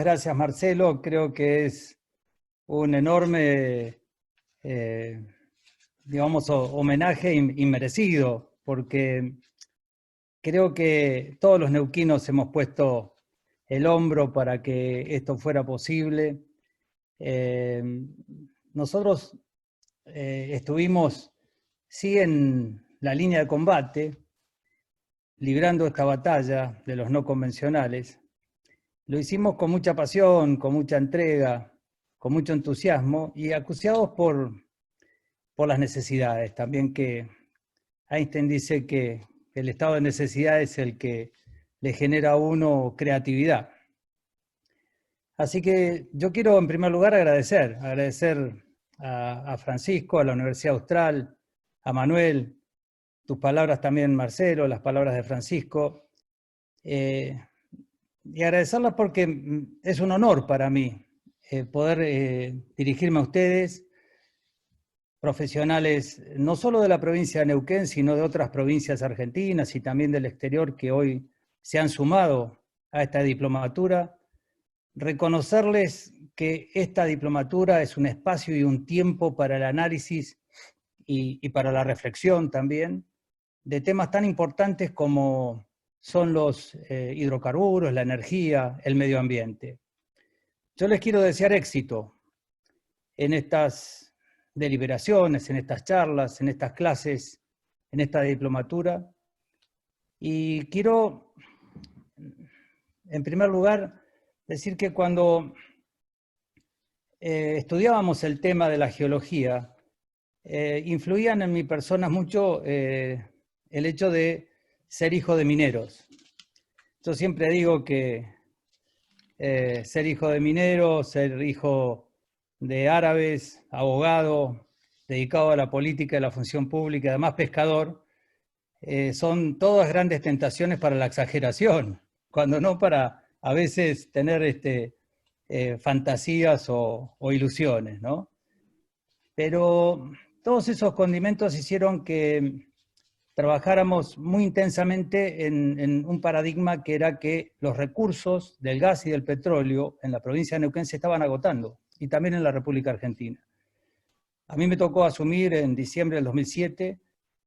Gracias, Marcelo. Creo que es un enorme, digamos, homenaje inmerecido, porque creo que todos los neuquinos hemos puesto el hombro para que esto fuera posible. Nosotros estuvimos, sí, en la línea de combate, librando esta batalla de los no convencionales. Lo hicimos con mucha pasión, con mucha entrega, con mucho entusiasmo y acuciados por las necesidades. También que Einstein dice que el estado de necesidad es el que le genera a uno creatividad. Así que yo quiero en primer lugar agradecer a Francisco, a la Universidad Austral, a Manuel, tus palabras también, Marcelo, las palabras de Francisco. Y agradecerlas porque es un honor para mí poder dirigirme a ustedes, profesionales no solo de la provincia de Neuquén, sino de otras provincias argentinas y también del exterior que hoy se han sumado a esta diplomatura. Reconocerles que esta diplomatura es un espacio y un tiempo para el análisis y para la reflexión también de temas tan importantes como son los hidrocarburos, la energía, el medio ambiente. Yo les quiero desear éxito en estas deliberaciones, en estas charlas, en estas clases, en esta diplomatura. Y quiero, en primer lugar, decir que cuando estudiábamos el tema de la geología, influían en mi persona mucho el hecho de ser hijo de mineros. Yo siempre digo que ser hijo de minero, ser hijo de árabes, abogado, dedicado a la política y la función pública, además pescador, son todas grandes tentaciones para la exageración, cuando no para a veces tener fantasías o ilusiones, ¿no? Pero todos esos condimentos hicieron que trabajáramos muy intensamente en un paradigma que era que los recursos del gas y del petróleo en la provincia de Neuquén se estaban agotando, y también en la República Argentina. A mí me tocó asumir en diciembre del 2007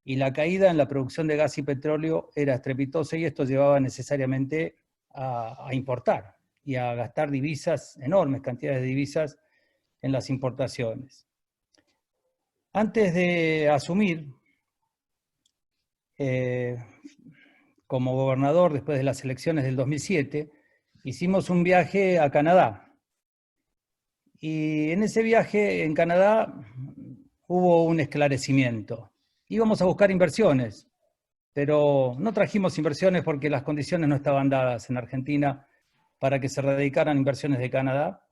y la caída en la producción de gas y petróleo era estrepitosa y esto llevaba necesariamente a importar y a gastar divisas, enormes cantidades de divisas en las importaciones. Antes de asumir como gobernador después de las elecciones del 2007, hicimos un viaje a Canadá. Y en ese viaje en Canadá hubo un esclarecimiento. Íbamos a buscar inversiones, pero no trajimos inversiones porque las condiciones no estaban dadas en Argentina para que se radicaran inversiones de Canadá,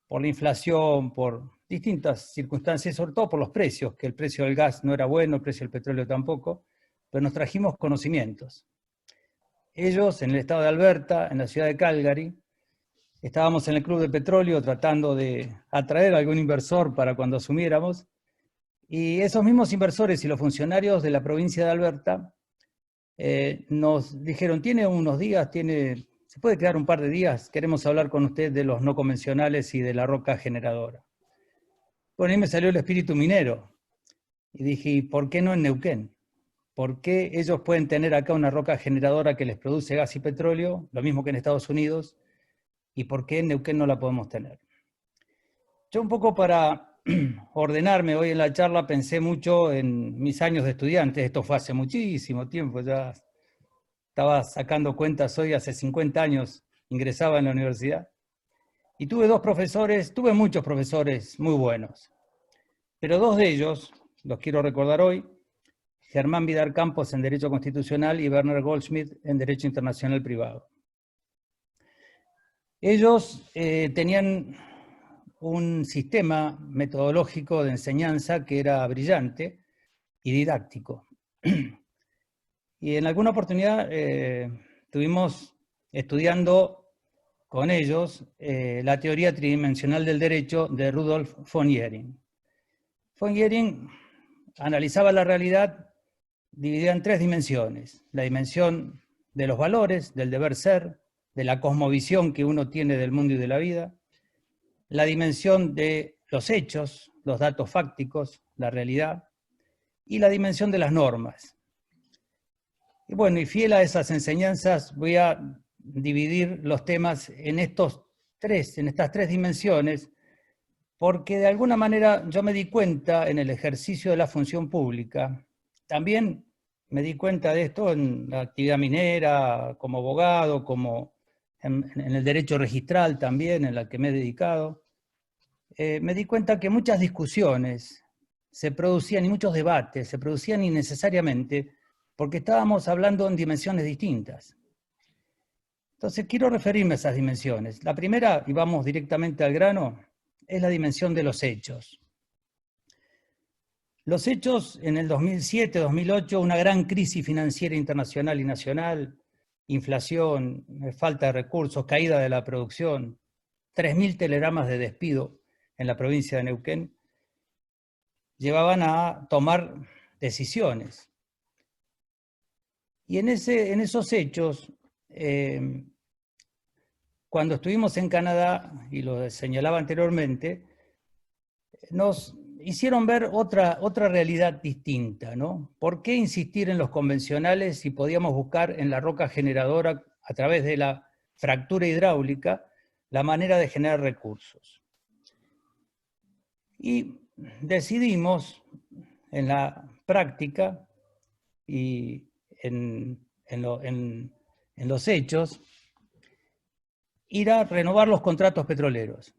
por la inflación, por distintas circunstancias, sobre todo por los precios, que el precio del gas no era bueno, el precio del petróleo tampoco, pero nos trajimos conocimientos. Ellos, en el estado de Alberta, en la ciudad de Calgary, estábamos en el Club de Petróleo tratando de atraer a algún inversor para cuando asumiéramos, y esos mismos inversores y los funcionarios de la provincia de Alberta nos dijeron, tiene unos días, se puede quedar un par de días, queremos hablar con usted de los no convencionales y de la roca generadora. Bueno, ahí me salió el espíritu minero, y dije, ¿por qué no en Neuquén? ¿Por qué ellos pueden tener acá una roca generadora que les produce gas y petróleo, lo mismo que en Estados Unidos, y por qué en Neuquén no la podemos tener? Yo un poco para ordenarme hoy en la charla pensé mucho en mis años de estudiante, esto fue hace muchísimo tiempo, ya estaba sacando cuentas hoy, hace 50 años ingresaba en la universidad, y tuve muchos profesores muy buenos, pero dos de ellos, los quiero recordar hoy, Germán Vidar Campos en Derecho Constitucional y Werner Goldschmidt en Derecho Internacional Privado. Ellos tenían un sistema metodológico de enseñanza que era brillante y didáctico. Y en alguna oportunidad estuvimos estudiando con ellos la teoría tridimensional del derecho de Rudolf von Jhering. Von Jhering analizaba la realidad dividida en tres dimensiones: la dimensión de los valores, del deber ser, de la cosmovisión que uno tiene del mundo y de la vida, la dimensión de los hechos, los datos fácticos, la realidad, y la dimensión de las normas. Y bueno, y fiel a esas enseñanzas, voy a dividir los temas en estas tres dimensiones, porque de alguna manera yo me di cuenta en el ejercicio de la función pública, también me di cuenta de esto en la actividad minera, como abogado, como en el derecho registral también, en la que me he dedicado, me di cuenta que muchas discusiones se producían y muchos debates se producían innecesariamente porque estábamos hablando en dimensiones distintas. Entonces quiero referirme a esas dimensiones. La primera, y vamos directamente al grano, es la dimensión de los hechos. Los hechos en el 2007, 2008, una gran crisis financiera internacional y nacional, inflación, falta de recursos, caída de la producción, 3.000 telegramas de despido en la provincia de Neuquén, llevaban a tomar decisiones. Y en esos hechos, cuando estuvimos en Canadá, y lo señalaba anteriormente, nos hicieron ver otra realidad distinta, ¿no? ¿Por qué insistir en los convencionales si podíamos buscar en la roca generadora, a través de la fractura hidráulica, la manera de generar recursos? Y decidimos, en la práctica y en los hechos, ir a renovar los contratos petroleros.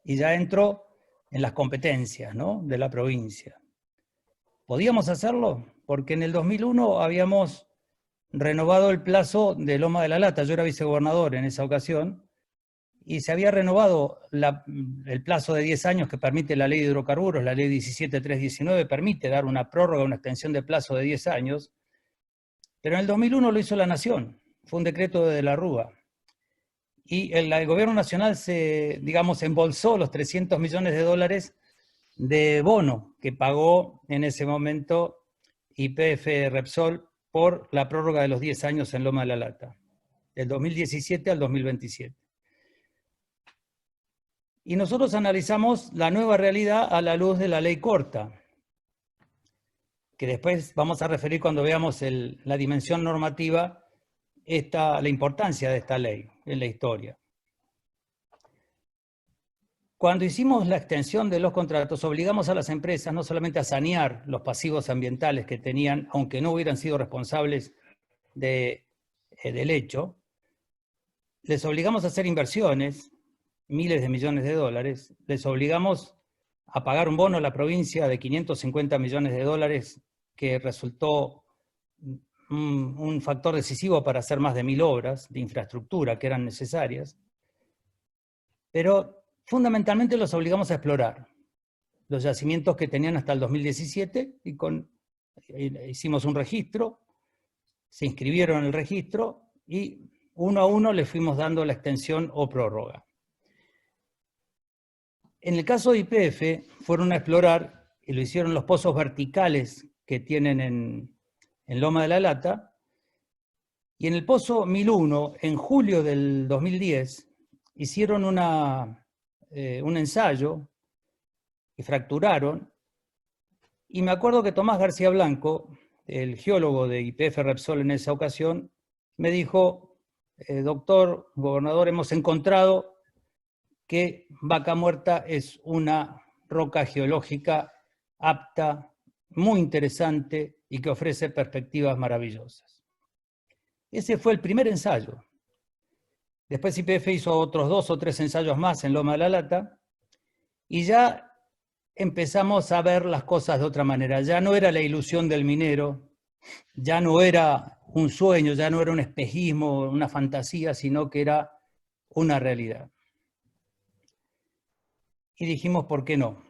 Y ya entró en las competencias, ¿no?, de la provincia. ¿Podíamos hacerlo? Porque en el 2001 habíamos renovado el plazo de Loma de la Lata. Yo era vicegobernador en esa ocasión, y se había renovado el plazo de 10 años que permite la ley de hidrocarburos, la ley 17.319, permite dar una prórroga, una extensión de plazo de 10 años, pero en el 2001 lo hizo la Nación, fue un decreto de la Rúa. Y el gobierno nacional embolsó los 300 millones de dólares de bono que pagó en ese momento YPF Repsol por la prórroga de los 10 años en Loma de la Lata, del 2017 al 2027. Y nosotros analizamos la nueva realidad a la luz de la ley corta, que después vamos a referir cuando veamos la dimensión normativa, la importancia de esta ley en la historia. Cuando hicimos la extensión de los contratos, obligamos a las empresas no solamente a sanear los pasivos ambientales que tenían, aunque no hubieran sido responsables del hecho, les obligamos a hacer inversiones, miles de millones de dólares, les obligamos a pagar un bono a la provincia de 550 millones de dólares, que resultó un factor decisivo para hacer más de 1.000 obras de infraestructura que eran necesarias, pero fundamentalmente los obligamos a explorar los yacimientos que tenían hasta el 2017, y hicimos un registro, se inscribieron en el registro, y uno a uno les fuimos dando la extensión o prórroga. En el caso de YPF, fueron a explorar, y lo hicieron los pozos verticales que tienen en Loma de la Lata, y en el pozo 1001, en julio del 2010, hicieron un ensayo y fracturaron, y me acuerdo que Tomás García Blanco, el geólogo de YPF Repsol en esa ocasión, me dijo: doctor gobernador, hemos encontrado que Vaca Muerta es una roca geológica apta, muy interesante, y que ofrece perspectivas maravillosas. Ese fue el primer ensayo. Después YPF hizo otros 2 o 3 ensayos más en Loma de la Lata, y ya empezamos a ver las cosas de otra manera. Ya no era la ilusión del minero, ya no era un sueño, ya no era un espejismo, una fantasía, sino que era una realidad. Y dijimos, ¿por qué no?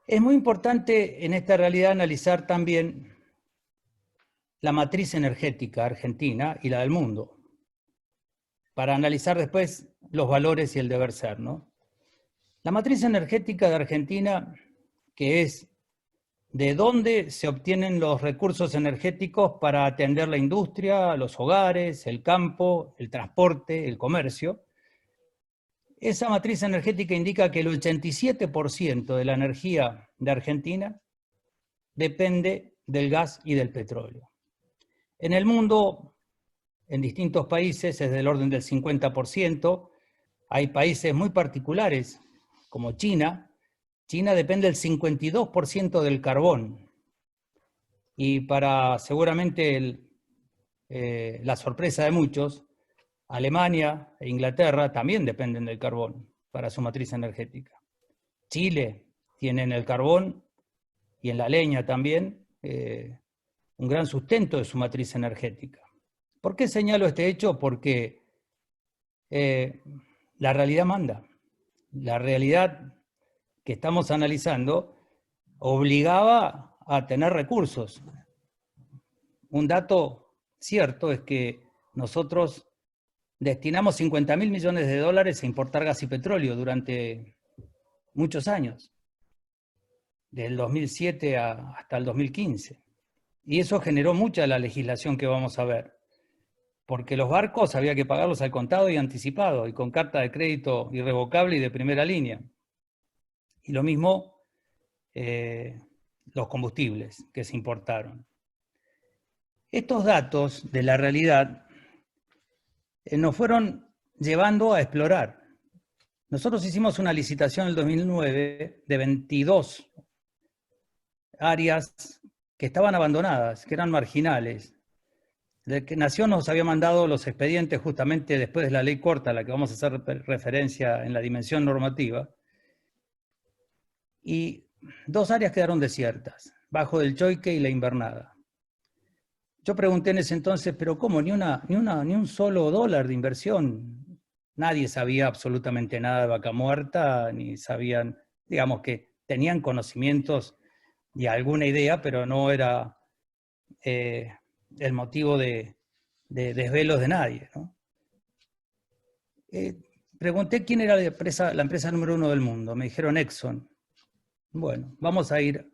Es muy importante en esta realidad analizar también la matriz energética argentina y la del mundo, para analizar después los valores y el deber ser, ¿no? La matriz energética de Argentina, que es de dónde se obtienen los recursos energéticos para atender la industria, los hogares, el campo, el transporte, el comercio. Esa matriz energética indica que el 87% de la energía de Argentina depende del gas y del petróleo. En el mundo, en distintos países, es del orden del 50%. Hay países muy particulares, como China. China depende del 52% del carbón. Y para seguramente la sorpresa de muchos, Alemania e Inglaterra también dependen del carbón para su matriz energética. Chile tiene en el carbón y en la leña también un gran sustento de su matriz energética. ¿Por qué señalo este hecho? Porque la realidad manda. La realidad que estamos analizando obligaba a tener recursos. Un dato cierto es que nosotros destinamos 50.000 millones de dólares a importar gas y petróleo durante muchos años, del 2007 hasta el 2015. Y eso generó mucha de la legislación que vamos a ver, porque los barcos había que pagarlos al contado y anticipado, y con carta de crédito irrevocable y de primera línea. Y lo mismo los combustibles que se importaron. Estos datos de la realidad nos fueron llevando a explorar. Nosotros hicimos una licitación en el 2009 de 22 áreas que estaban abandonadas, que eran marginales. De que Nación nos había mandado los expedientes justamente después de la ley corta, a la que vamos a hacer referencia en la dimensión normativa, y 2 áreas quedaron desiertas, Bajo del Choique y La Invernada. Yo pregunté en ese entonces, pero ¿cómo? Ni un solo dólar de inversión. Nadie sabía absolutamente nada de Vaca Muerta, ni sabían, digamos que tenían conocimientos y alguna idea, pero no era el motivo de desvelos de nadie, ¿no? Pregunté quién era la empresa número 1 del mundo. Me dijeron Exxon. Bueno, vamos a ir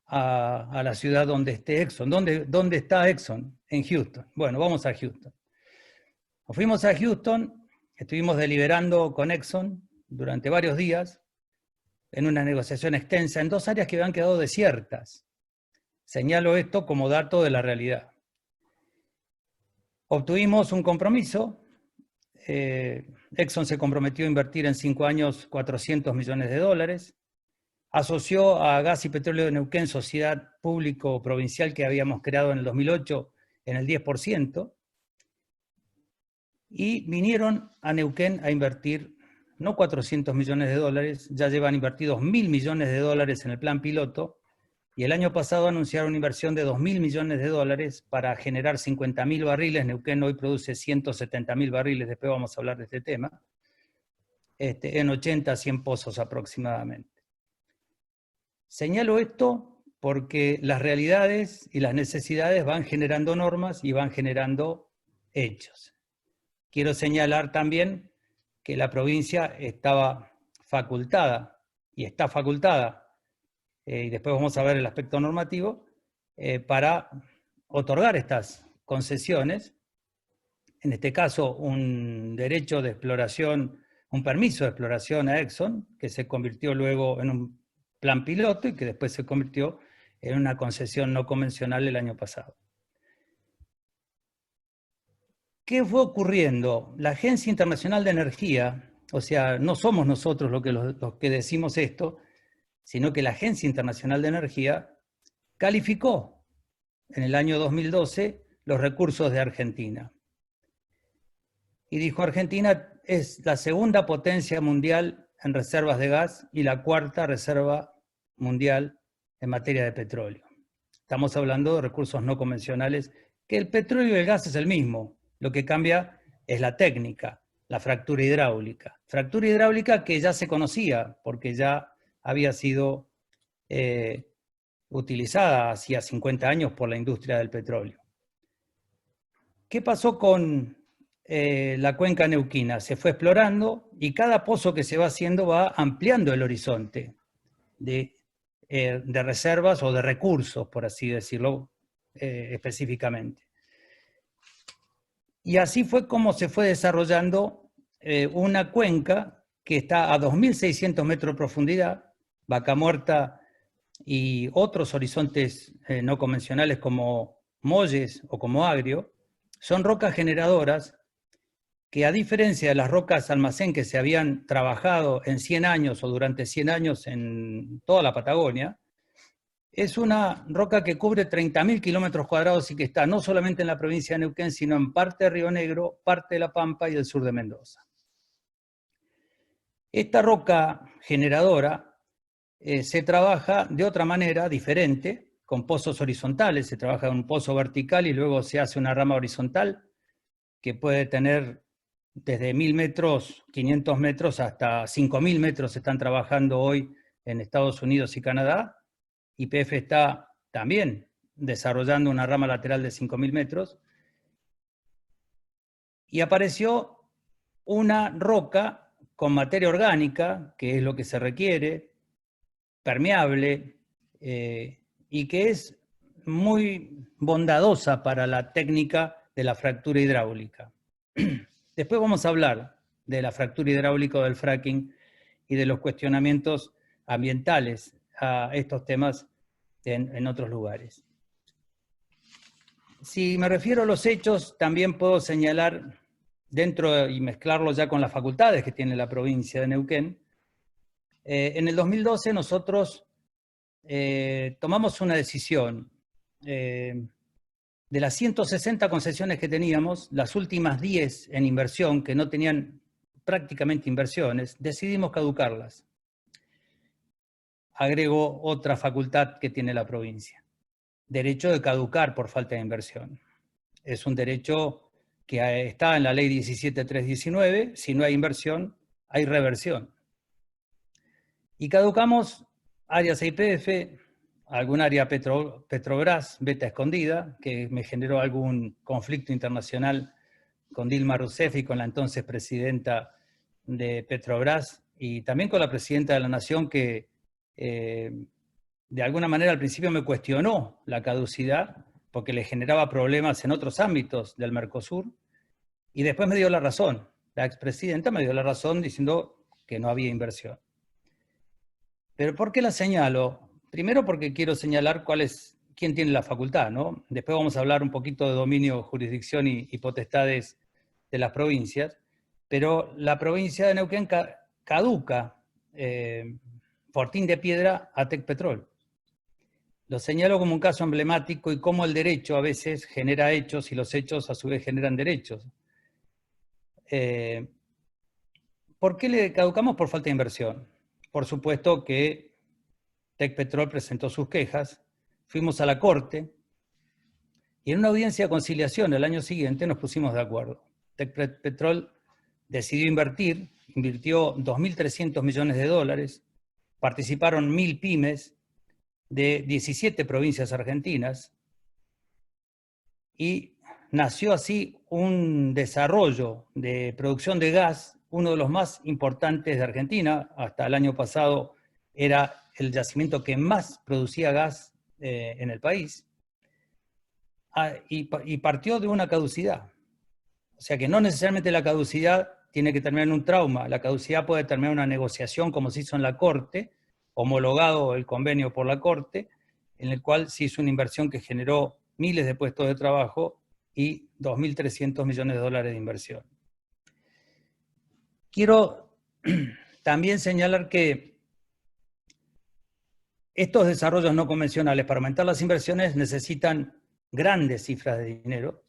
a la ciudad donde esté Exxon. ¿Dónde está Exxon? En Houston. Bueno, vamos a Houston. Nos fuimos a Houston, estuvimos deliberando con Exxon durante varios días, en una negociación extensa, en 2 áreas que habían quedado desiertas. Señalo esto como dato de la realidad. Obtuvimos un compromiso. Exxon se comprometió a invertir en 5 años 400 millones de dólares. Asoció a Gas y Petróleo de Neuquén, sociedad público-provincial que habíamos creado en el 2008, en el 10%, y vinieron a Neuquén a invertir, no 400 millones de dólares, ya llevan invertidos 1.000 millones de dólares en el plan piloto, y el año pasado anunciaron una inversión de 2.000 millones de dólares para generar 50.000 barriles. Neuquén hoy produce 170.000 barriles, después vamos a hablar de este tema, en 80 a 100 pozos aproximadamente. Señalo esto porque las realidades y las necesidades van generando normas y van generando hechos. Quiero señalar también que la provincia estaba facultada, y está facultada, y después vamos a ver el aspecto normativo, para otorgar estas concesiones, en este caso un derecho de exploración, un permiso de exploración a Exxon, que se convirtió luego en un plan piloto y que después se convirtió en una concesión no convencional el año pasado. ¿Qué fue ocurriendo? La Agencia Internacional de Energía, o sea, no somos nosotros los que decimos esto, sino que la Agencia Internacional de Energía calificó en el año 2012 los recursos de Argentina. Y dijo, Argentina es la segunda potencia mundial en reservas de gas y la 4ª reserva mundial en materia de petróleo. Estamos hablando de recursos no convencionales, que el petróleo y el gas es el mismo. Lo que cambia es la técnica, la fractura hidráulica. Fractura hidráulica que ya se conocía, porque ya había sido utilizada hacía 50 años por la industria del petróleo. ¿Qué pasó con la cuenca neuquina? Se fue explorando y cada pozo que se va haciendo va ampliando el horizonte de de reservas o de recursos, por así decirlo específicamente. Y así fue como se fue desarrollando una cuenca que está a 2.600 metros de profundidad, Vaca Muerta y otros horizontes no convencionales como Molles o como Agrio, son rocas generadoras que, a diferencia de las rocas almacén que se habían trabajado en 100 años o durante 100 años en toda la Patagonia, es una roca que cubre 30.000 kilómetros cuadrados y que está no solamente en la provincia de Neuquén, sino en parte de Río Negro, parte de La Pampa y del sur de Mendoza. Esta roca generadora se trabaja de otra manera, diferente, con pozos horizontales. Se trabaja en un pozo vertical y luego se hace una rama horizontal que puede tener desde 1.000 metros, 500 metros, hasta 5.000 metros se están trabajando hoy en Estados Unidos y Canadá. YPF está también desarrollando una rama lateral de 5.000 metros. Y apareció una roca con materia orgánica, que es lo que se requiere, permeable, y que es muy bondadosa para la técnica de la fractura hidráulica. Después vamos a hablar de la fractura hidráulica o del fracking y de los cuestionamientos ambientales a estos temas en otros lugares. Si me refiero a los hechos, también puedo señalar dentro y mezclarlo ya con las facultades que tiene la provincia de Neuquén. En el 2012 nosotros tomamos una decisión. De las 160 concesiones que teníamos, las últimas 10 en inversión, que no tenían prácticamente inversiones, decidimos caducarlas. Agrego otra facultad que tiene la provincia: derecho de caducar por falta de inversión. Es un derecho que está en la ley 17.319, si no hay inversión, hay reversión. Y caducamos áreas YPF, algún área Petrobras, beta escondida, que me generó algún conflicto internacional con Dilma Rousseff y con la entonces presidenta de Petrobras, y también con la presidenta de la Nación, que de alguna manera al principio me cuestionó la caducidad porque le generaba problemas en otros ámbitos del Mercosur, y después me dio la razón. La expresidenta me dio la razón diciendo que no había inversión. ¿Pero por qué la señalo? Primero porque quiero señalar quién tiene la facultad, ¿no? Después vamos a hablar un poquito de dominio, jurisdicción y potestades de las provincias, pero la provincia de Neuquén caduca Fortín de Piedra a Tecpetrol. Lo señalo como un caso emblemático y cómo el derecho a veces genera hechos y los hechos a su vez generan derechos. ¿Por qué le caducamos? Por falta de inversión. Por supuesto que Tecpetrol presentó sus quejas, fuimos a la corte y en una audiencia de conciliación el año siguiente nos pusimos de acuerdo. Tecpetrol decidió invirtió 2.300 millones de dólares, participaron 1.000 pymes de 17 provincias argentinas y nació así un desarrollo de producción de gas, uno de los más importantes de Argentina. Hasta el año pasado era el yacimiento que más producía gas en el país, y partió de una caducidad. O sea que no necesariamente la caducidad tiene que terminar en un trauma, la caducidad puede terminar en una negociación como se hizo en la Corte, homologado el convenio por la Corte, en el cual se hizo una inversión que generó miles de puestos de trabajo y 2.300 millones de dólares de inversión. Quiero también señalar que estos desarrollos no convencionales, para aumentar las inversiones, necesitan grandes cifras de dinero,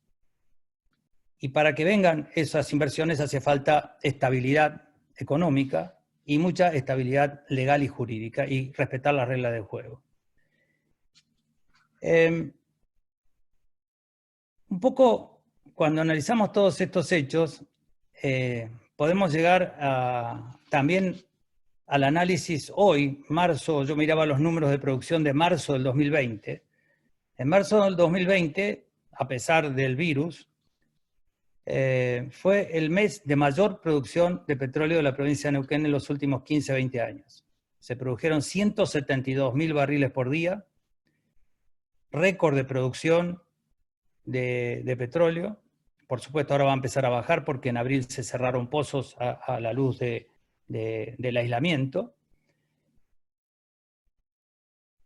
y para que vengan esas inversiones hace falta estabilidad económica y mucha estabilidad legal y jurídica, y respetar las reglas del juego. Un poco, cuando analizamos todos estos hechos, podemos llegar también al análisis hoy, marzo. Yo miraba los números de producción de marzo del 2020. En marzo del 2020, a pesar del virus, fue el mes de mayor producción de petróleo de la provincia de Neuquén en los últimos 15, 20 años. Se produjeron 172.000 barriles por día, récord de producción de petróleo. Por supuesto, ahora va a empezar a bajar porque en abril se cerraron pozos a la luz del aislamiento.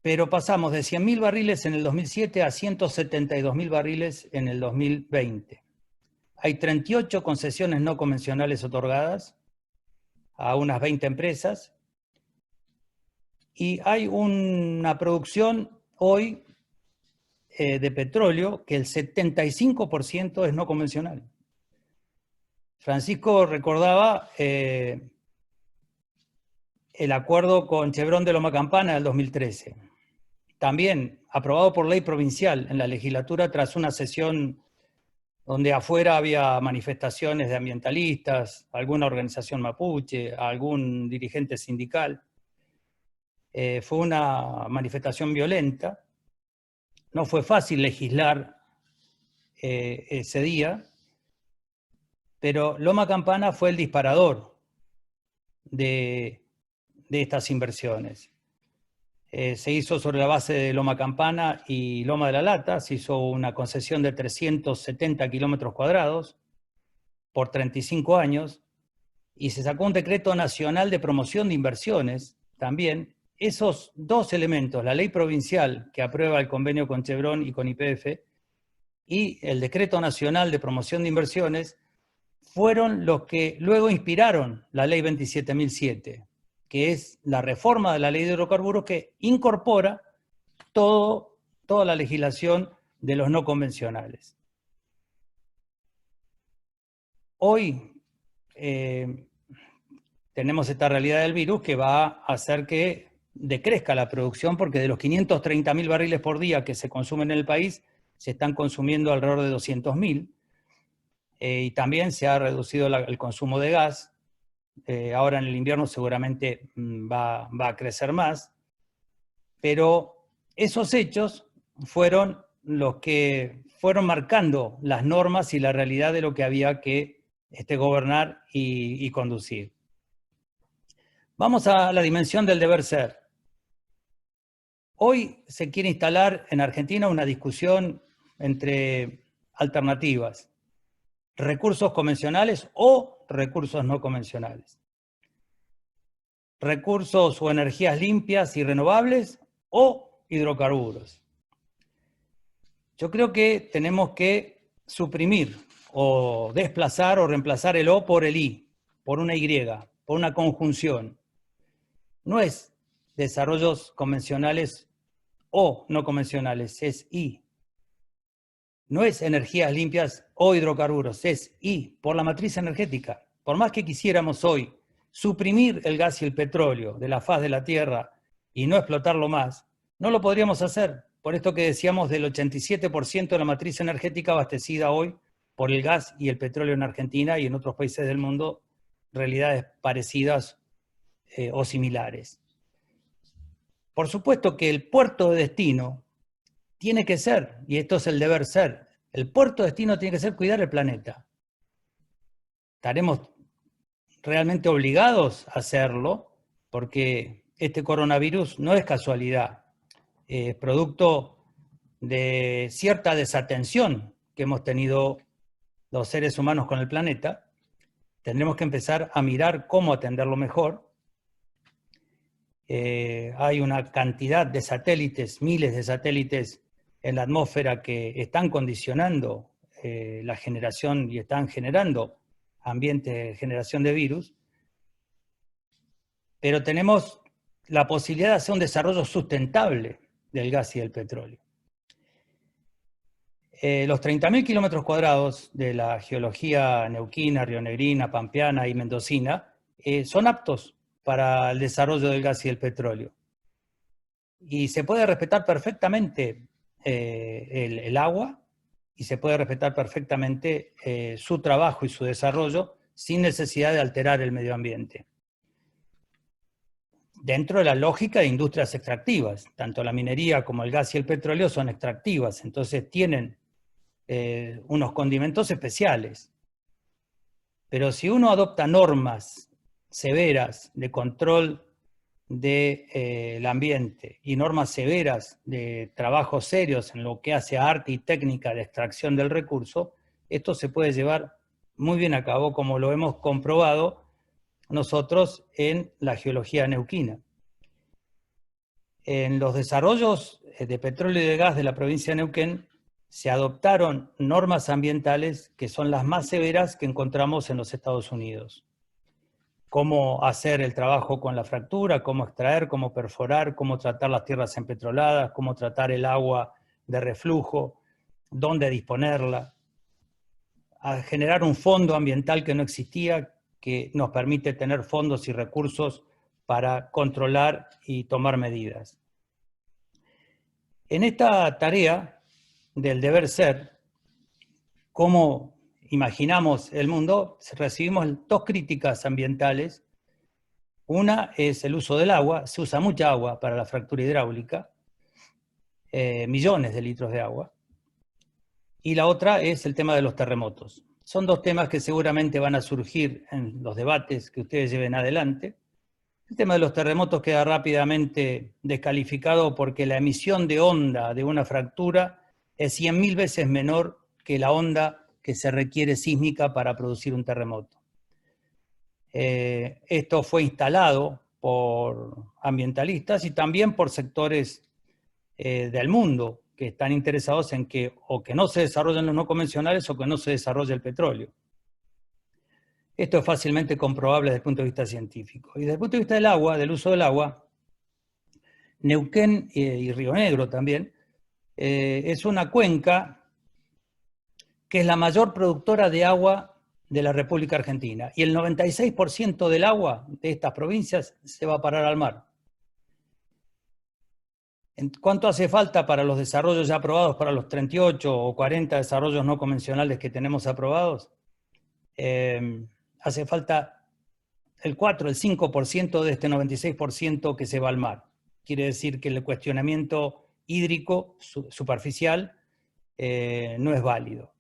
Pero pasamos de 100.000 barriles en el 2007 a 172.000 barriles en el 2020. Hay 38 concesiones no convencionales otorgadas a unas 20 empresas y hay una producción hoy de petróleo que el 75% es no convencional. Francisco recordaba el acuerdo con Chevron de Loma Campana del 2013. También aprobado por ley provincial en la legislatura tras una sesión donde afuera había manifestaciones de ambientalistas, alguna organización mapuche, algún dirigente sindical. Fue una manifestación violenta. No fue fácil legislar ese día, pero Loma Campana fue el disparador de estas inversiones. Se hizo sobre la base de Loma Campana y Loma de la Lata, se hizo una concesión de 370 kilómetros cuadrados por 35 años, y se sacó un decreto nacional de promoción de inversiones también. Esos dos elementos, la ley provincial que aprueba el convenio con Chevron y con YPF, y el decreto nacional de promoción de inversiones, fueron los que luego inspiraron la ley 27.007, que es la reforma de la ley de hidrocarburos que incorpora toda la legislación de los no convencionales. Hoy tenemos esta realidad del virus que va a hacer que decrezca la producción, porque de los 530.000 barriles por día que se consumen en el país, se están consumiendo alrededor de 200.000, y también se ha reducido el consumo de gas. Ahora en el invierno seguramente va a crecer más, pero esos hechos fueron los que fueron marcando las normas y la realidad de lo que había que gobernar y conducir. Vamos a la dimensión del deber ser. Hoy se quiere instalar en Argentina una discusión entre alternativas: recursos convencionales o recursos no convencionales. Recursos o energías limpias y renovables o hidrocarburos. Yo creo que tenemos que suprimir o desplazar o reemplazar el O por el I, por una Y, por una conjunción. No es desarrollos convencionales o no convencionales, es I. No es energías limpias o hidrocarburos, es I, por la matriz energética. Por más que quisiéramos hoy suprimir el gas y el petróleo de la faz de la Tierra y no explotarlo más, no lo podríamos hacer. Por esto que decíamos del 87% de la matriz energética abastecida hoy por el gas y el petróleo en Argentina y en otros países del mundo, realidades parecidas o similares. Por supuesto que el puerto de destino tiene que ser, y esto es el deber ser, el puerto de destino tiene que ser cuidar el planeta. Estaremos realmente obligados a hacerlo, porque este coronavirus no es casualidad, es producto de cierta desatención que hemos tenido los seres humanos con el planeta. Tendremos que empezar a mirar cómo atenderlo mejor. Hay una cantidad de satélites, miles de satélites en la atmósfera que están condicionando la generación y están generando ambiente de generación de virus, pero tenemos la posibilidad de hacer un desarrollo sustentable del gas y del petróleo. Los 30.000 kilómetros cuadrados de la geología neuquina, rionegrina, pampeana y mendocina son aptos para el desarrollo del gas y el petróleo. Y se puede respetar perfectamente el agua, y se puede respetar perfectamente su trabajo y su desarrollo sin necesidad de alterar el medio ambiente. Dentro de la lógica de industrias extractivas, tanto la minería como el gas y el petróleo son extractivas, entonces tienen unos condimentos especiales. Pero si uno adopta normas severas de control del ambiente y normas severas de trabajos serios en lo que hace a arte y técnica de extracción del recurso, esto se puede llevar muy bien a cabo, como lo hemos comprobado nosotros en la geología neuquina. En los desarrollos de petróleo y de gas de la provincia de Neuquén se adoptaron normas ambientales que son las más severas que encontramos en los Estados Unidos. Cómo hacer el trabajo con la fractura, cómo extraer, cómo perforar, cómo tratar las tierras empetroladas, cómo tratar el agua de reflujo, dónde disponerla, a generar un fondo ambiental que no existía, que nos permite tener fondos y recursos para controlar y tomar medidas. En esta tarea del deber ser, cómo imaginamos el mundo, recibimos dos críticas ambientales. Una es el uso del agua, se usa mucha agua para la fractura hidráulica, millones de litros de agua. Y la otra es el tema de los terremotos. Son dos temas que seguramente van a surgir en los debates que ustedes lleven adelante. El tema de los terremotos queda rápidamente descalificado porque la emisión de onda de una fractura es 100.000 veces menor que la onda que se requiere sísmica para producir un terremoto. Esto fue instalado por ambientalistas y también por sectores del mundo que están interesados en que o que no se desarrollen los no convencionales o que no se desarrolle el petróleo. Esto es fácilmente comprobable desde el punto de vista científico. Y desde el punto de vista del agua, del uso del agua, Neuquén y Río Negro también, es una cuenca que es la mayor productora de agua de la República Argentina. Y el 96% del agua de estas provincias se va a parar al mar. ¿Cuánto hace falta para los desarrollos ya aprobados, para los 38 o 40 desarrollos no convencionales que tenemos aprobados? Hace falta el 4, el 5% de este 96% que se va al mar. Quiere decir que el cuestionamiento hídrico superficial no es válido.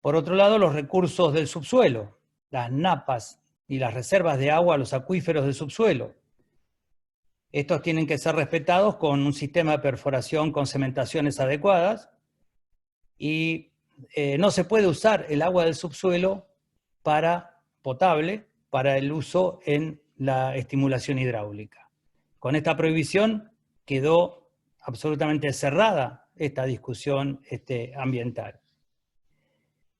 Por otro lado, los recursos del subsuelo, las napas y las reservas de agua, los acuíferos del subsuelo. Estos tienen que ser respetados con un sistema de perforación con cementaciones adecuadas y no se puede usar el agua del subsuelo potable para el uso en la estimulación hidráulica. Con esta prohibición quedó absolutamente cerrada esta discusión ambiental.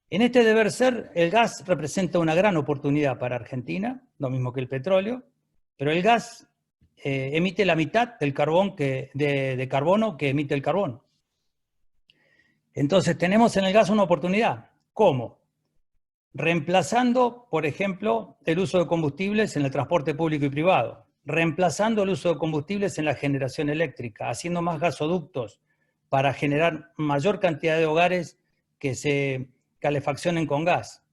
En este deber ser, el gas representa una gran oportunidad para Argentina, lo mismo que el petróleo, pero el gas emite la mitad del carbón de carbono que emite el carbón. Entonces tenemos en el gas una oportunidad. ¿Cómo? Reemplazando, por ejemplo, el uso de combustibles en el transporte público y privado, reemplazando el uso de combustibles en la generación eléctrica, haciendo más gasoductos para generar mayor cantidad de hogares que se calefaccionen con gas.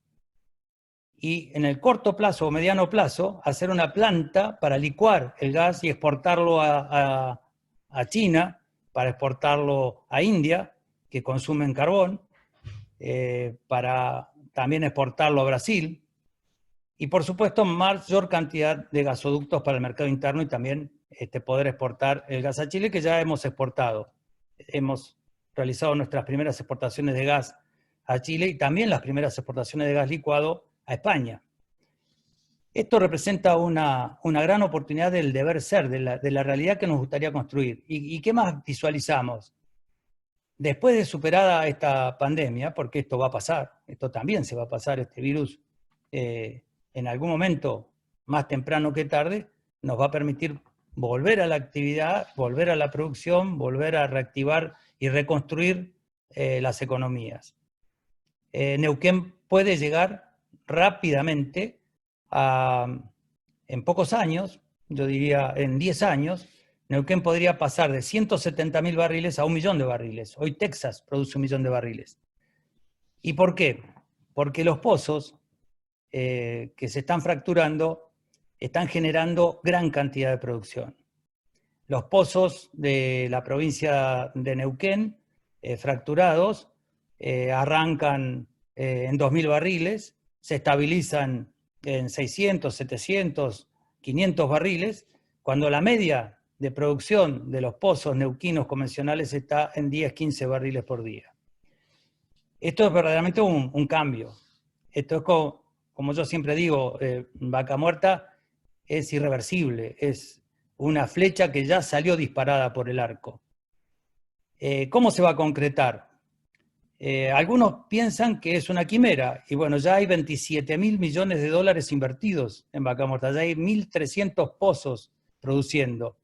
Y en el corto plazo o mediano plazo, hacer una planta para licuar el gas y exportarlo a China, para exportarlo a India, que consumen carbón, para también exportarlo a Brasil, y por supuesto mayor cantidad de gasoductos para el mercado interno y también poder exportar el gas a Chile, que ya hemos exportado. Hemos realizado nuestras primeras exportaciones de gas a Chile y también las primeras exportaciones de gas licuado a España. Esto representa una gran oportunidad del deber ser, de la realidad que nos gustaría construir. ¿Y qué más visualizamos? Después de superada esta pandemia, porque esto va a pasar, esto también se va a pasar, este virus, en algún momento, más temprano que tarde, nos va a permitir volver a la actividad, volver a la producción, volver a reactivar y reconstruir las economías. Neuquén puede llegar rápidamente en pocos años, yo diría en 10 años, Neuquén podría pasar de 170.000 barriles a 1 millón de barriles. Hoy Texas produce 1 millón de barriles. ¿Y por qué? Porque los pozos que se están fracturando están generando gran cantidad de producción. Los pozos de la provincia de Neuquén, fracturados, arrancan en 2.000 barriles, se estabilizan en 600, 700, 500 barriles, cuando la media de producción de los pozos neuquinos convencionales está en 10-15 barriles por día. Esto es verdaderamente un cambio. Esto es como yo siempre digo, Vaca Muerta es irreversible, es una flecha que ya salió disparada por el arco. ¿Cómo se va a concretar? Algunos piensan que es una quimera, y bueno, ya hay 27.000 millones de dólares invertidos en Vaca Muerta, ya hay 1.300 pozos produciendo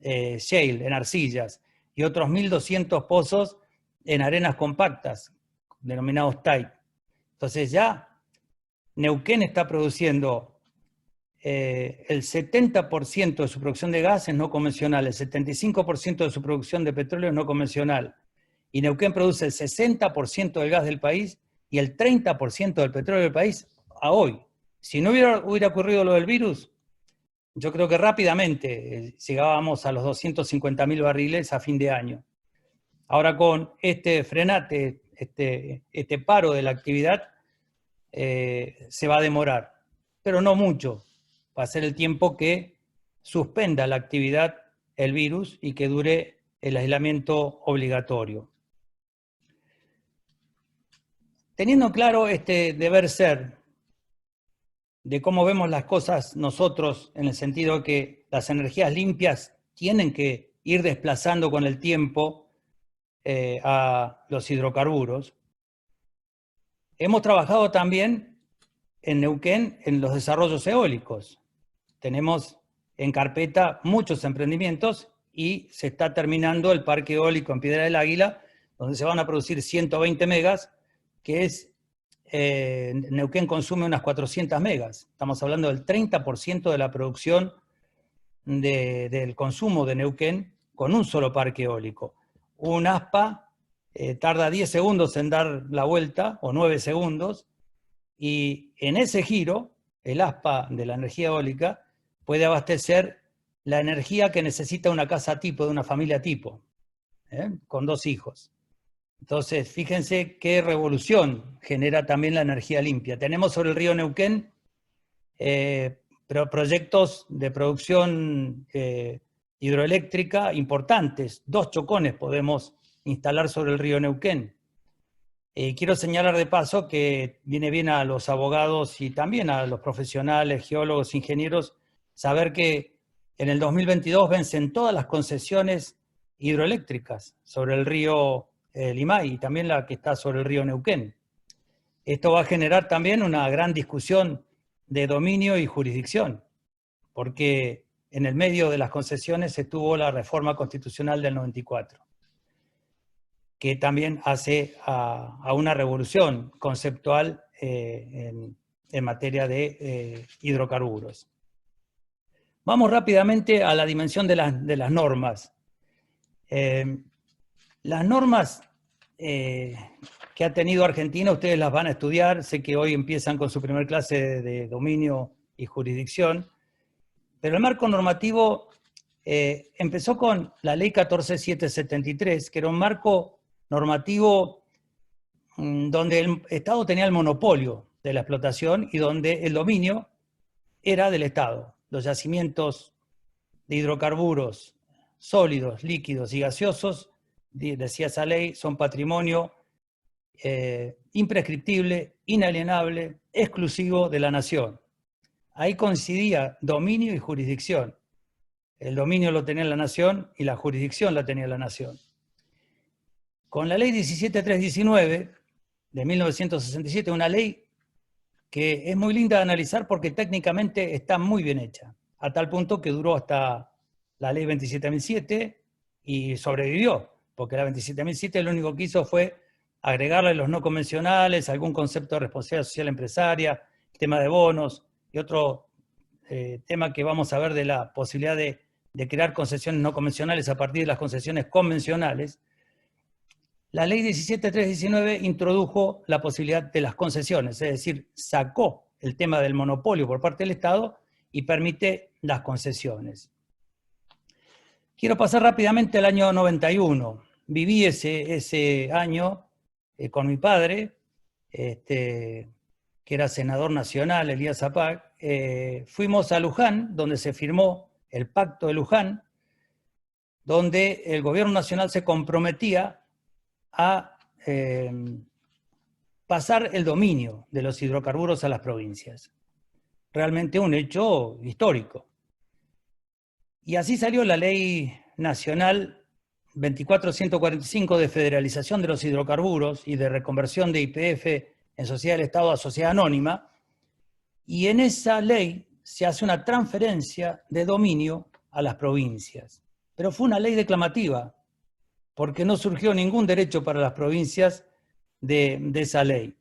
shale, en arcillas, y otros 1.200 pozos en arenas compactas, denominados tight. Entonces ya Neuquén está produciendo el 70% de su producción de gas es no convencional, el 75% de su producción de petróleo es no convencional, y Neuquén produce el 60% del gas del país y el 30% del petróleo del país a hoy. Si no hubiera ocurrido lo del virus, yo creo que rápidamente llegábamos a los 250.000 barriles a fin de año. Ahora con este frenate, este paro de la actividad, se va a demorar, pero no mucho. Va a ser el tiempo que suspenda la actividad el virus y que dure el aislamiento obligatorio. Teniendo claro este deber ser de cómo vemos las cosas nosotros, en el sentido que las energías limpias tienen que ir desplazando con el tiempo a los hidrocarburos, hemos trabajado también en Neuquén en los desarrollos eólicos. Tenemos en carpeta muchos emprendimientos y se está terminando el parque eólico en Piedra del Águila, donde se van a producir 120 megas, que es, Neuquén consume unas 400 megas. Estamos hablando del 30% de la producción del consumo de Neuquén con un solo parque eólico. Un aspa tarda 10 segundos en dar la vuelta, o 9 segundos, y en ese giro, el aspa de la energía eólica puede abastecer la energía que necesita una casa tipo, de una familia tipo, con 2 hijos. Entonces, fíjense qué revolución genera también la energía limpia. Tenemos sobre el río Neuquén proyectos de producción hidroeléctrica importantes. 2 chocones podemos instalar sobre el río Neuquén. Quiero señalar de paso que viene bien a los abogados y también a los profesionales, geólogos, ingenieros, saber que en el 2022 vencen todas las concesiones hidroeléctricas sobre el río Limay y también la que está sobre el río Neuquén. Esto va a generar también una gran discusión de dominio y jurisdicción, porque en el medio de las concesiones estuvo la reforma constitucional del 94, que también hace a una revolución conceptual en materia de hidrocarburos. Vamos rápidamente a la dimensión de las normas. Las normas que ha tenido Argentina, ustedes las van a estudiar, sé que hoy empiezan con su primer clase de dominio y jurisdicción, pero el marco normativo empezó con la ley 14773, que era un marco normativo donde el Estado tenía el monopolio de la explotación y donde el dominio era del Estado. Los yacimientos de hidrocarburos sólidos, líquidos y gaseosos, decía esa ley, son patrimonio imprescriptible, inalienable, exclusivo de la nación. Ahí coincidía dominio y jurisdicción. El dominio lo tenía la nación y la jurisdicción la tenía la nación. Con la ley 17319 de 1967, una ley que es muy linda de analizar porque técnicamente está muy bien hecha, a tal punto que duró hasta la ley 27.007 y sobrevivió, porque la 27.007 lo único que hizo fue agregarle los no convencionales, algún concepto de responsabilidad social empresaria, tema de bonos y otro tema que vamos a ver de la posibilidad de crear concesiones no convencionales a partir de las concesiones convencionales. La ley 17319 introdujo la posibilidad de las concesiones, es decir, sacó el tema del monopolio por parte del Estado y permite las concesiones. Quiero pasar rápidamente al año 91. Viví ese año con mi padre, que era senador nacional, Elías Zapag. Fuimos a Luján, donde se firmó el Pacto de Luján, donde el gobierno nacional se comprometía a pasar el dominio de los hidrocarburos a las provincias. Realmente un hecho histórico. Y así salió la Ley Nacional 24.145 de federalización de los hidrocarburos y de reconversión de YPF en sociedad del Estado a sociedad anónima, y en esa ley se hace una transferencia de dominio a las provincias. Pero fue una ley declamativa, porque no surgió ningún derecho para las provincias de esa ley.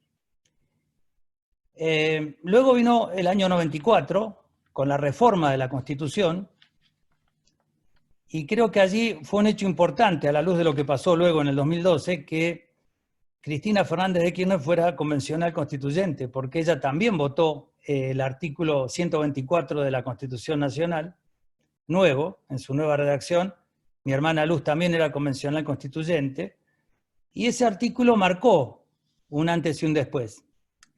Luego vino el año 94, con la reforma de la Constitución, y creo que allí fue un hecho importante, a la luz de lo que pasó luego en el 2012, que Cristina Fernández de Kirchner fuera convencional constituyente, porque ella también votó el artículo 124 de la Constitución Nacional, nuevo, en su nueva redacción. Mi hermana Luz también era convencional constituyente, y ese artículo marcó un antes y un después.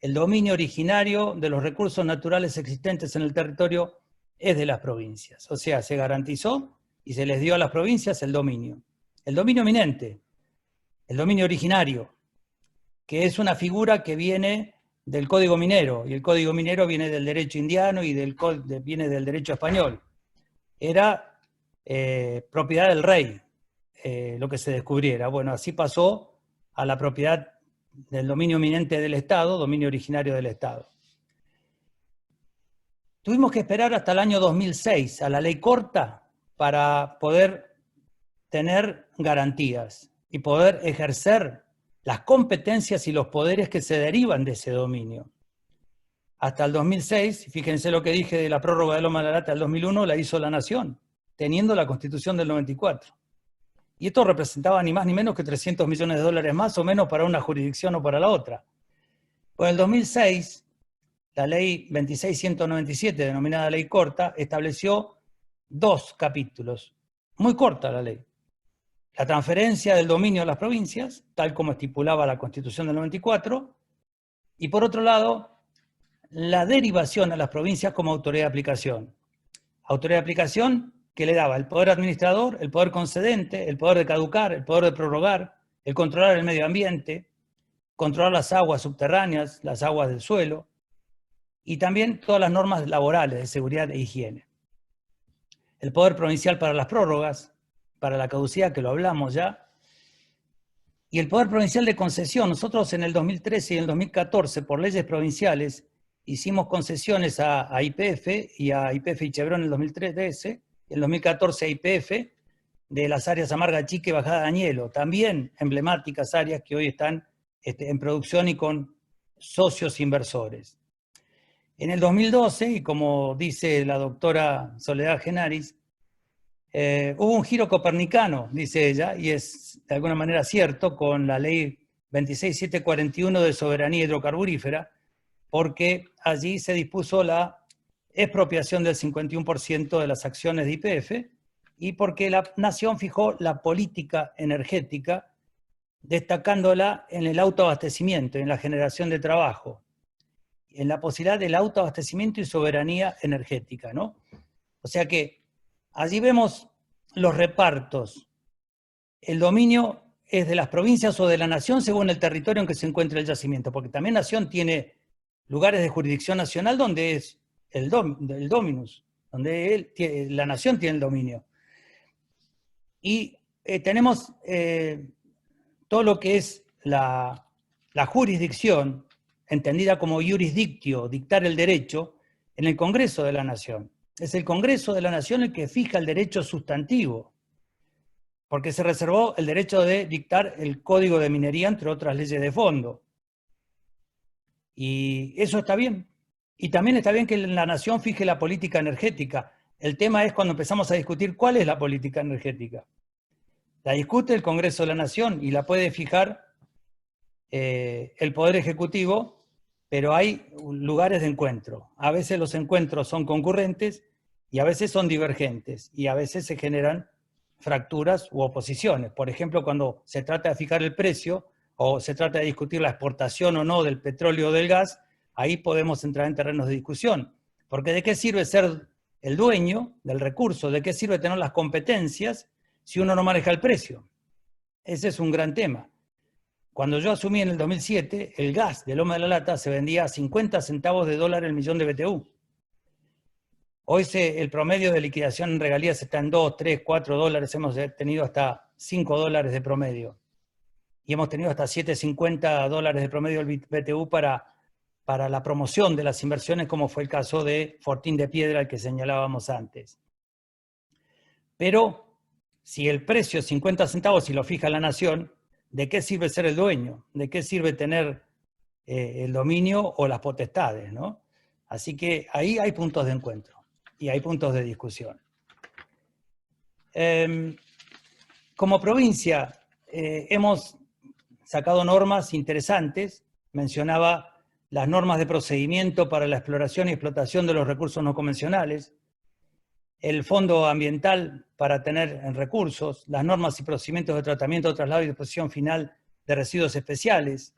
El dominio originario de los recursos naturales existentes en el territorio es de las provincias. O sea, se garantizó y se les dio a las provincias el dominio. El dominio eminente, el dominio originario, que es una figura que viene del Código Minero, y el Código Minero viene del derecho indiano y viene del derecho español. Era propiedad del rey, lo que se descubriera. Bueno, así pasó a la propiedad del dominio eminente del Estado, dominio originario del Estado. Tuvimos que esperar hasta el año 2006, a la ley corta, para poder tener garantías y poder ejercer las competencias y los poderes que se derivan de ese dominio. Hasta el 2006, fíjense lo que dije de la prórroga de Loma de la Lata del 2001, la hizo la Nación, teniendo la Constitución del 94. Y esto representaba ni más ni menos que 300 millones de dólares más o menos para una jurisdicción o para la otra. Pues en el 2006, la ley 26.197, denominada ley corta, estableció 2 capítulos. Muy corta la ley. La transferencia del dominio a las provincias, tal como estipulaba la Constitución del 94, y por otro lado, la derivación a las provincias como autoridad de aplicación. Autoridad de aplicación que le daba el poder administrador, el poder concedente, el poder de caducar, el poder de prorrogar, el controlar el medio ambiente, controlar las aguas subterráneas, las aguas del suelo, y también todas las normas laborales de seguridad e higiene. El poder provincial para las prórrogas, para la caducidad, que lo hablamos ya, y el poder provincial de concesión. Nosotros en el 2013 y en el 2014, por leyes provinciales, hicimos concesiones a YPF y a YPF y Chevron en el 2013, en el 2014 a YPF, de las áreas Amarga Chica y Bajada de Añelo, también emblemáticas áreas que hoy están en producción y con socios inversores. En el 2012, y como dice la doctora Soledad Genaris, hubo un giro copernicano, dice ella, y es de alguna manera cierto, con la ley 26.741 de soberanía hidrocarburífera, porque allí se dispuso la expropiación del 51% de las acciones de YPF, y porque la Nación fijó la política energética, destacándola en el autoabastecimiento, en la generación de trabajo, en la posibilidad del autoabastecimiento y soberanía energética, ¿no? O sea que allí vemos los repartos. El dominio es de las provincias o de la Nación según el territorio en que se encuentra el yacimiento, porque también Nación tiene lugares de jurisdicción nacional donde es el dominus, donde la Nación tiene el dominio. Y tenemos todo lo que es la jurisdicción, entendida como jurisdictio, dictar el derecho, en el Congreso de la Nación. Es el Congreso de la Nación el que fija el derecho sustantivo, porque se reservó el derecho de dictar el Código de Minería, entre otras leyes de fondo. Y eso está bien. Y también está bien que la Nación fije la política energética. El tema es cuando empezamos a discutir cuál es la política energética. La discute el Congreso de la Nación y la puede fijar el Poder Ejecutivo, pero hay lugares de encuentro. A veces los encuentros son concurrentes y a veces son divergentes y a veces se generan fracturas u oposiciones. Por ejemplo, cuando se trata de fijar el precio o se trata de discutir la exportación o no del petróleo o del gas, ahí podemos entrar en terrenos de discusión. Porque ¿de qué sirve ser el dueño del recurso? ¿De qué sirve tener las competencias si uno no maneja el precio? Ese es un gran tema. Cuando yo asumí en el 2007, el gas de Loma de la Lata se vendía a 50 centavos de dólar el millón de BTU. Hoy el promedio de liquidación en regalías está en 2, 3, 4 dólares, hemos tenido hasta 5 dólares de promedio. Y hemos tenido hasta 7,50 dólares de promedio del BTU para la promoción de las inversiones, como fue el caso de Fortín de Piedra, el que señalábamos antes. Pero si el precio es 50 centavos y lo fija la nación, ¿de qué sirve ser el dueño? ¿De qué sirve tener el dominio o las potestades, ¿no? Así que ahí hay puntos de encuentro y hay puntos de discusión. Como provincia hemos sacado normas interesantes. Mencionaba las normas de procedimiento para la exploración y explotación de los recursos no convencionales, el fondo ambiental para tener recursos, las normas y procedimientos de tratamiento, traslado y disposición final de residuos especiales.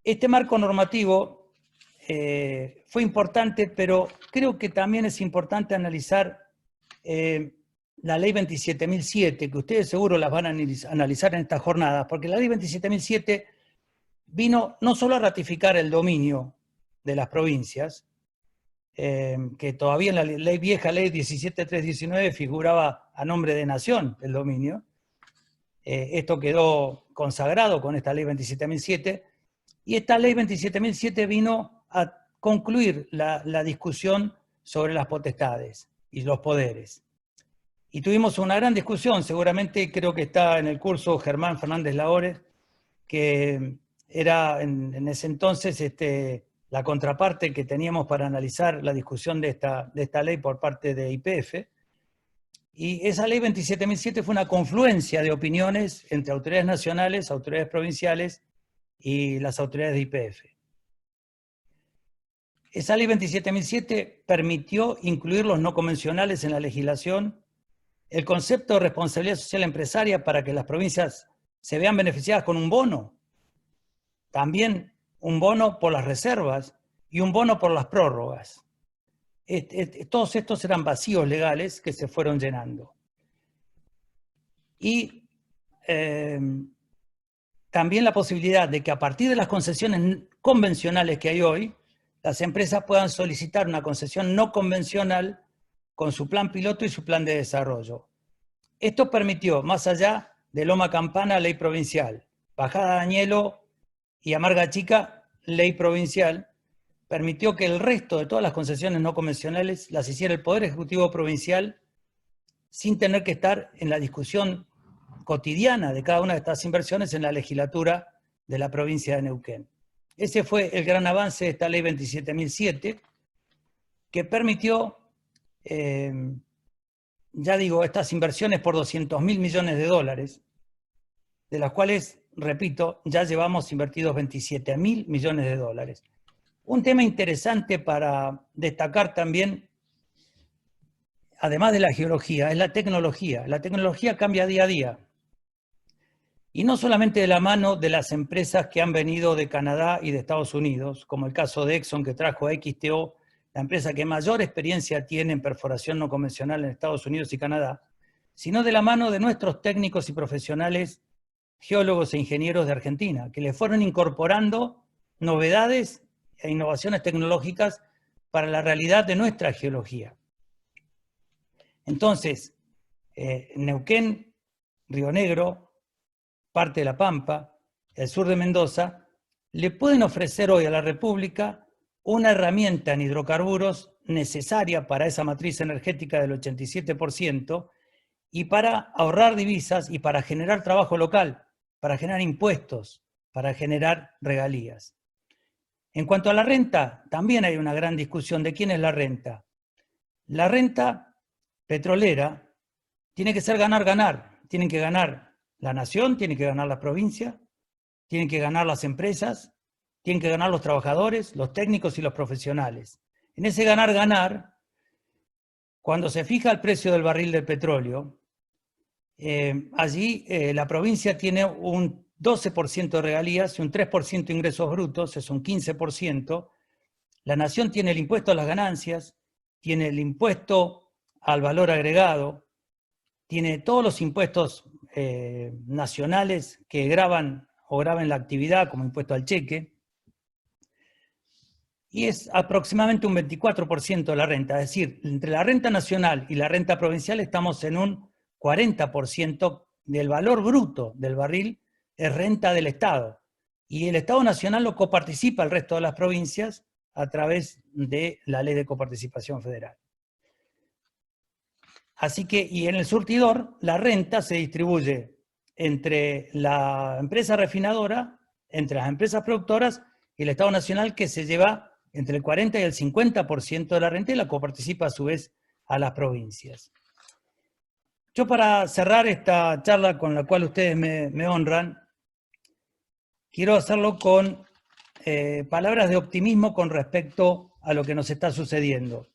Este marco normativo fue importante, pero creo que también es importante analizar la ley 27.007, que ustedes seguro las van a analizar en estas jornadas, porque la ley 27.007 vino no solo a ratificar el dominio de las provincias, que todavía en la ley vieja, ley 17.319, figuraba a nombre de nación el dominio. Esto quedó consagrado con esta ley 27.007, y esta ley 27.007 vino a concluir la discusión sobre las potestades y los poderes. Y tuvimos una gran discusión, seguramente creo que está en el curso Germán Fernández Lahores, que era en ese entonces la contraparte que teníamos para analizar la discusión de esta ley por parte de YPF. Y esa ley 27.007 fue una confluencia de opiniones entre autoridades nacionales, autoridades provinciales y las autoridades de YPF. Esa ley 27.007 permitió incluir los no convencionales en la legislación, el concepto de responsabilidad social empresaria para que las provincias se vean beneficiadas con un bono, también un bono por las reservas y un bono por las prórrogas. Todos estos eran vacíos legales que se fueron llenando. Y también la posibilidad de que a partir de las concesiones convencionales que hay hoy, las empresas puedan solicitar una concesión no convencional con su plan piloto y su plan de desarrollo. Esto permitió, más allá de Loma Campana, ley provincial, Bajada de Añelo y Amarga Chica, ley provincial, permitió que el resto de todas las concesiones no convencionales las hiciera el Poder Ejecutivo Provincial sin tener que estar en la discusión cotidiana de cada una de estas inversiones en la legislatura de la provincia de Neuquén. Ese fue el gran avance de esta ley 27.007, que permitió, ya digo, estas inversiones por 200.000 millones de dólares, de las cuales, repito, ya llevamos invertidos 27.000 millones de dólares. Un tema interesante para destacar también, además de la geología, es la tecnología. La tecnología cambia día a día. Y no solamente de la mano de las empresas que han venido de Canadá y de Estados Unidos, como el caso de Exxon, que trajo a XTO, la empresa que mayor experiencia tiene en perforación no convencional en Estados Unidos y Canadá, sino de la mano de nuestros técnicos y profesionales, geólogos e ingenieros de Argentina, que le fueron incorporando novedades e innovaciones tecnológicas para la realidad de nuestra geología. Entonces, Neuquén, Río Negro, parte de La Pampa, el sur de Mendoza, le pueden ofrecer hoy a la República una herramienta en hidrocarburos necesaria para esa matriz energética del 87% y para ahorrar divisas y para generar trabajo local, para generar impuestos, para generar regalías. En cuanto a la renta, también hay una gran discusión de quién es la renta. La renta petrolera tiene que ser ganar-ganar. Tienen que ganar la nación, tiene que ganar la provincia, tienen que ganar las empresas, tienen que ganar los trabajadores, los técnicos y los profesionales. En ese ganar-ganar, cuando se fija el precio del barril del petróleo, allí la provincia tiene un 12% de regalías y un 3% de ingresos brutos, es un 15%. La nación tiene el impuesto a las ganancias tiene el impuesto al valor agregado, tiene todos los impuestos nacionales que graban o graban la actividad, como impuesto al cheque, y es aproximadamente un 24% de la renta. Es decir, entre la renta nacional y la renta provincial estamos en un 40% del valor bruto del barril, es renta del Estado. Y el Estado nacional lo coparticipa al resto de las provincias a través de la ley de coparticipación federal. Así que, y en el surtidor, la renta se distribuye entre la empresa refinadora, entre las empresas productoras y el Estado nacional, que se lleva entre el 40 y el 50% de la renta y la coparticipa a su vez a las provincias. Yo, para cerrar esta charla con la cual ustedes me honran, quiero hacerlo con palabras de optimismo con respecto a lo que nos está sucediendo.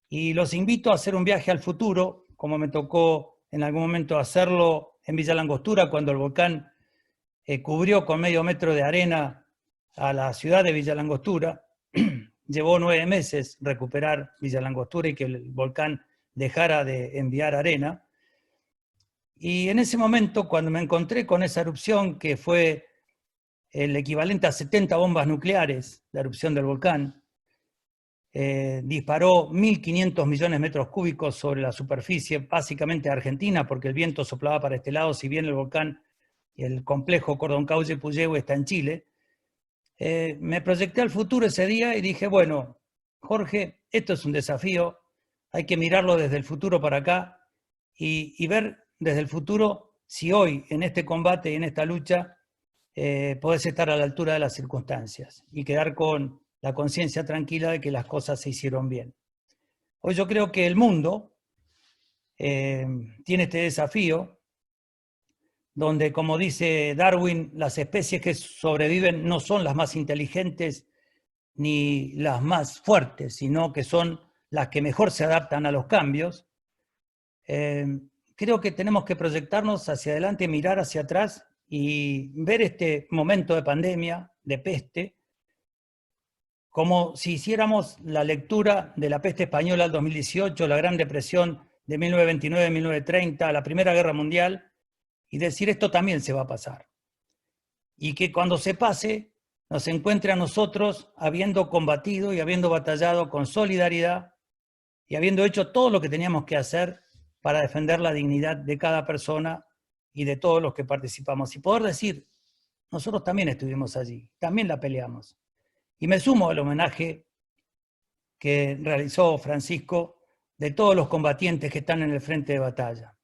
Y los invito a hacer un viaje al futuro, como me tocó en algún momento hacerlo en Villa Langostura, cuando el volcán cubrió con medio metro de arena a la ciudad de Villa Langostura. Llevó 9 meses recuperar Villa Langostura y que el volcán dejara de enviar arena. Y en ese momento, cuando me encontré con esa erupción, que fue el equivalente a 70 bombas nucleares, la erupción del volcán, disparó 1.500 millones de metros cúbicos sobre la superficie, básicamente argentina, porque el viento soplaba para este lado, si bien el volcán y el complejo Cordón-Cauce-Puyehue está en Chile. Me proyecté al futuro ese día y dije, bueno, Jorge, esto es un desafío, hay que mirarlo desde el futuro para acá y ver desde el futuro si hoy, en este combate y en esta lucha, podés estar a la altura de las circunstancias y quedar con la conciencia tranquila de que las cosas se hicieron bien. Hoy yo creo que el mundo tiene este desafío donde, como dice Darwin, las especies que sobreviven no son las más inteligentes ni las más fuertes, sino que son las que mejor se adaptan a los cambios. Creo que tenemos que proyectarnos hacia adelante, mirar hacia atrás y ver este momento de pandemia, de peste, como si hiciéramos la lectura de la peste española del 2018, la Gran Depresión de 1929-1930, la Primera Guerra Mundial, y decir esto también se va a pasar. Y que cuando se pase, nos encuentre a nosotros habiendo combatido y habiendo batallado con solidaridad y habiendo hecho todo lo que teníamos que hacer para defender la dignidad de cada persona y de todos los que participamos. Y poder decir, nosotros también estuvimos allí, también la peleamos. Y me sumo al homenaje que realizó Francisco de todos los combatientes que están en el frente de batalla,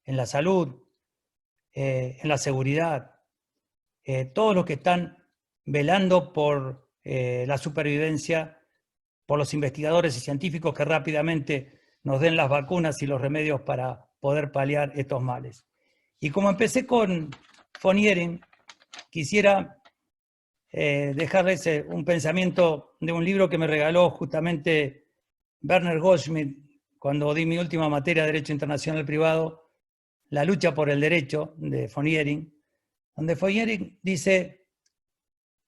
en la salud, en la seguridad, todos los que están velando por la supervivencia, por los investigadores y científicos que rápidamente nos den las vacunas y los remedios para poder paliar estos males. Y como empecé con von Ehring, quisiera dejarles un pensamiento de un libro que me regaló justamente Werner Goldschmidt cuando di mi última materia de Derecho Internacional Privado, La lucha por el derecho, de von Ehring, donde von Ehring dice,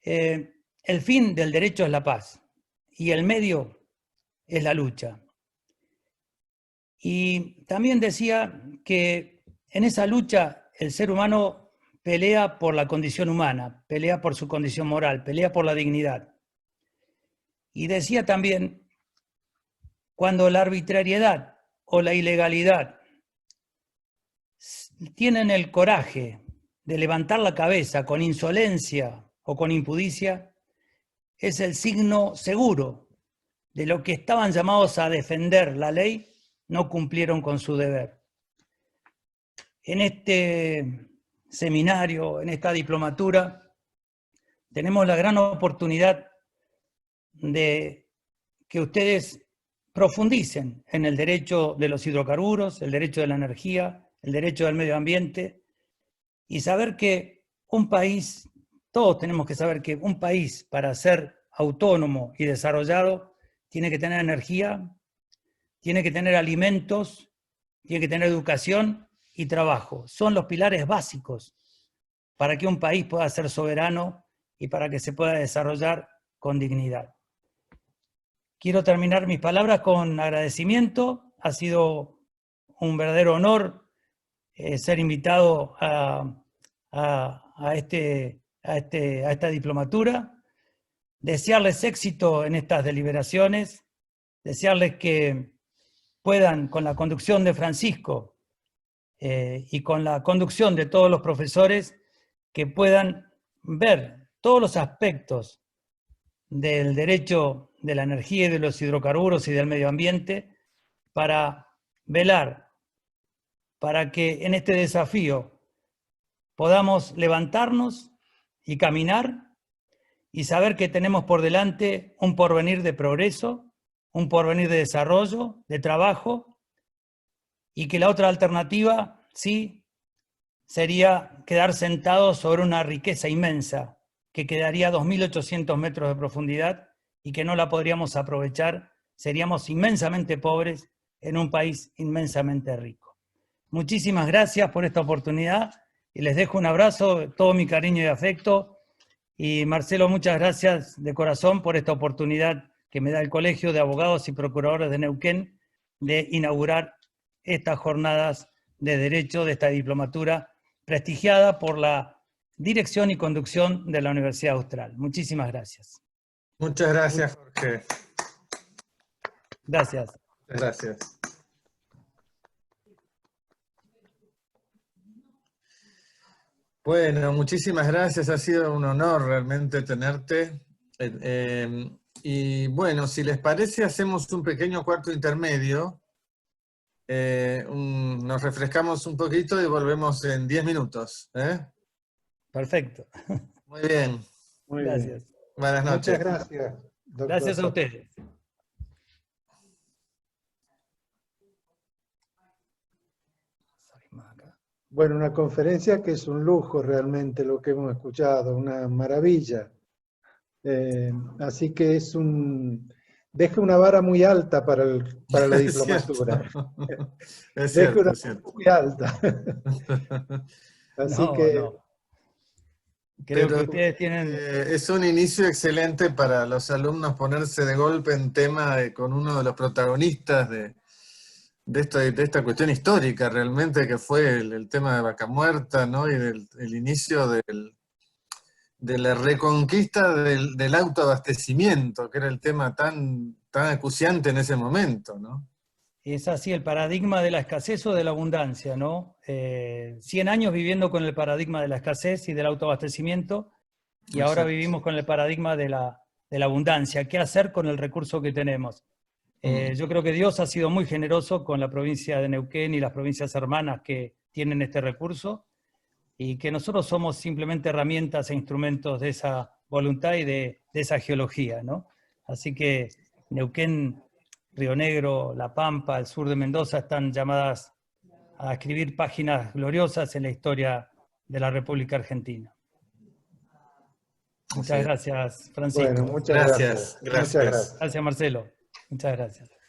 el fin del derecho es la paz y el medio es la lucha. Y también decía que en esa lucha el ser humano pelea por la condición humana, pelea por su condición moral, pelea por la dignidad. Y decía también, cuando la arbitrariedad o la ilegalidad tienen el coraje de levantar la cabeza con insolencia o con impudicia, es el signo seguro de lo que estaban llamados a defender la ley, no cumplieron con su deber. En este seminario, en esta diplomatura, tenemos la gran oportunidad de que ustedes profundicen en el derecho de los hidrocarburos, el derecho de la energía, el derecho del medio ambiente, y saber que un país, todos tenemos que saber que un país, para ser autónomo y desarrollado, tiene que tener energía, tiene que tener alimentos, tiene que tener educación y trabajo. Son los pilares básicos para que un país pueda ser soberano y para que se pueda desarrollar con dignidad. quiero terminar mis palabras con agradecimiento. Ha sido un verdadero honor ser invitado a esta diplomatura. Desearles éxito en estas deliberaciones, desearles que puedan, con la conducción de Francisco y con la conducción de todos los profesores, que puedan ver todos los aspectos del derecho de la energía y de los hidrocarburos y del medio ambiente para velar para que en este desafío podamos levantarnos y caminar y saber que tenemos por delante un porvenir de progreso, un porvenir de desarrollo, de trabajo, y que la otra alternativa, sí, sería quedar sentados sobre una riqueza inmensa que quedaría a 2.800 metros de profundidad y que no la podríamos aprovechar, seríamos inmensamente pobres en un país inmensamente rico. Muchísimas gracias por esta oportunidad y les dejo un abrazo, todo mi cariño y afecto. Y Marcelo, muchas gracias de corazón por esta oportunidad que me da el Colegio de Abogados y Procuradores de Neuquén de inaugurar estas jornadas de Derecho de esta diplomatura prestigiada por la dirección y conducción de la Universidad Austral. Muchísimas gracias. Muchas gracias, Jorge. Gracias. Gracias. Bueno, muchísimas gracias. Ha sido un honor realmente tenerte. Y bueno, si les parece, hacemos un pequeño cuarto intermedio. Nos refrescamos un poquito y volvemos en 10 minutos. Perfecto. Muy bien. Muy Gracias. bien. Buenas noches. Muchas gracias, doctor. Gracias a ustedes. Bueno, una conferencia que es un lujo realmente lo que hemos escuchado, una maravilla. Así que deja una vara muy alta para la diplomatura. Es Deja cierto, una es cierto. vara muy alta. Así que... No. Creo Pero que ustedes tienen... es un inicio excelente para los alumnos ponerse de golpe en tema con uno de los protagonistas de esta cuestión histórica realmente, que fue el tema de Vaca Muerta, ¿no? Y el inicio de la reconquista del autoabastecimiento, que era el tema tan acuciante en ese momento, ¿no? Es así, el paradigma de la escasez o de la abundancia, ¿no? 100 años viviendo con el paradigma de la escasez y del autoabastecimiento, y ahora Exacto. vivimos con el paradigma de la abundancia. ¿Qué hacer con el recurso que tenemos? Yo creo que Dios ha sido muy generoso con la provincia de Neuquén y las provincias hermanas que tienen este recurso, y que nosotros somos simplemente herramientas e instrumentos de esa voluntad y de esa geología, ¿no? Así que Neuquén, Río Negro, La Pampa, el sur de Mendoza están llamadas a escribir páginas gloriosas en la historia de la República Argentina. Muchas gracias, Francisco. Bueno, muchas Gracias. gracias. Muchas gracias. Gracias, Marcelo. Muchas gracias.